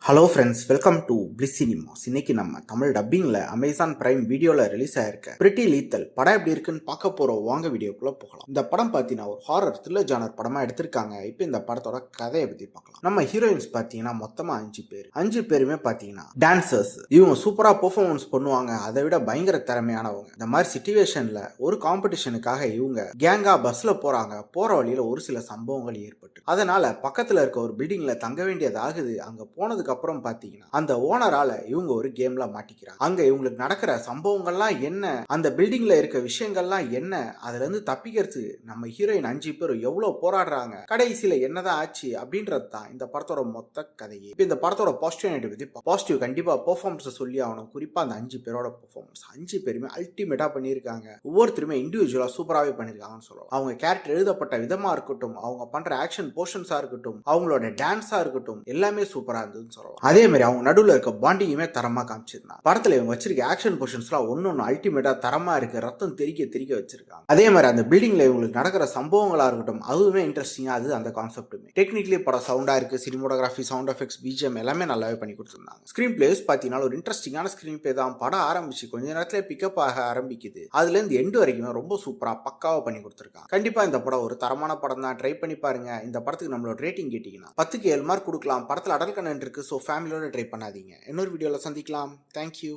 Hello friends, welcome to bliss cinemas. இன்னைக்கு நம்ம Tamil டப்பிங்ல Amazon prime வீடியோல ரிலீஸ் ஆயிருக்க பிரிட்டி லீத்தல் படம் எப்படி இருக்குன்னு பார்க்க போறோம். வாங்க வீடியோக்குள்ள போகலாம். இந்த படம் பார்த்தீங்கன்னா ஒரு ஹாரர் த்ரில்லர் ஜானர் படமா எடுத்திருக்காங்க. இப்போ இந்த படத்தோட கதையை பத்தி பார்க்கலாம். நம்ம ஹீரோயின்ஸ் பார்த்தீங்கன்னா மொத்தமா 5 பேருமே பார்த்தீங்கன்னா டான்சர்ஸ். இவங்க சூப்பரா பெர்ஃபார்மன்ஸ் பண்ணுவாங்க. அதை விட பயங்கர திறமையானவங்க. இந்த மாதிரி சிச்சுவேஷன்ல ஒரு காம்படிஷனுக்காக இவங்க கேங்கா பஸ்ல போறாங்க. போற வழியில ஒரு சில சம்பவங்கள் ஏற்பட்டு அதனால பக்கத்துல இருக்க ஒரு பில்டிங்ல தங்க வேண்டியதாகுது. அங்க போனதுக்கு அப்புறம் பாத்தீங்கன்னா அந்த ஓனரால இவங்க ஒரு கேம்ல மாட்டிக்கிறாங்க. அங்க இவங்களுக்கு நடக்கிற சம்பவங்கள்லாம் என்ன, அந்த பில்டிங்ல இருக்க விஷயங்கள்லாம் என்ன, அதுல இருந்து தப்பிக்கிறது நம்ம ஹீரோயின் 5 பேர் எவ்வளவு போராடுறாங்க, கடைசியில என்னதான் ஆச்சு அப்படின்றது தான் இந்த படத்தோட மொத்த கதையே. இப்ப இந்த படத்தோட பாசிட்டிவ் பத்தி பாசிட்டிவ் கண்டிப்பா பெர்ஃபார்மன்ஸ் சொல்லி ஆகணும். குறிப்பா அந்த 5 பேரோட பெர்ஃபார்மன்ஸ் 5 பேருமே அல்டிமேட்டா பண்ணியிருக்காங்க. ஒவ்வொருத்தருமே இண்டிவிஜுவலா சூப்பராகவே பண்ணிருக்காங்கன்னு சொல்லலாம். அவங்க கேரக்டர் எழுதப்பட்ட விதமா இருக்கட்டும், அவங்க பண்ற ஆக்ஷன் போர்ஷன்ஸா இருக்கட்டும், அவங்களோட டான்ஸா இருக்கட்டும், எல்லாமே சூப்பரா இருந்ததுன்னு சொல்லலாம். அதே மாதிரி அவங்க நடுவில் இருக்க பாண்டிங்குமே தரமா காமிச்சிருந்தாங்க. படத்துல இவங்க வச்சிருக்க ஆக்ஷன் போர்ஷன்ஸ்லாம் ஒன்னு அல்டிமேட்டா தரமா இருக்கு. ரத்தம் தெறிக்க வச்சிருக்காங்க. அதே மாதிரி அந்த பில்டிங்ல இவங்களுக்கு நடக்கிற சம்பவங்களா இருக்கட்டும், அதுவுமே இன்ட்ரெஸ்டிங்கா அது அந்த கான்செப்ட்டுமே. டெக்னிக்கலி படம் சவுண்டா இருக்கு. சினிமோட்டோகிராஃபி, சவுண்ட் எஃபெக்ட்ஸ், பிஜிஎம் எல்லாமே நல்லாவே பண்ணி கொடுத்திருந்தாங்க. ஸ்கிரீன் பிளேஸ் பாத்தீங்கன்னா ஒரு இன்ட்ரெஸ்டிங்கான ஸ்கிரீன் பிளே தான். படம் ஆரம்பிச்சு கொஞ்ச நேரத்துல பிக்கப் ஆக ஆரம்பிக்குது. அதுல இருந்து எண்டு வரைக்குமே ரொம்ப சூப்பரா பக்காவா பண்ணி கொடுத்திருக்காங்க. கண்டிப்பா இந்த படம் ஒரு தரமான படம் தான். ட்ரை பண்ணி பாருங்க. இந்த படத்துக்கு நம்மளோட ரேட்டிங் கேட்டீங்கன்னா 10க்கு 7 மார்க் கொடுக்கலாம். படத்துல அடல் கண்டென்ட் இருக்கு. ஸோ ஃபேமிலியோட ட்ரை பண்ணாதீங்க. இன்னொரு வீடியோவில் சந்திக்கலாம். தேங்க்யூ.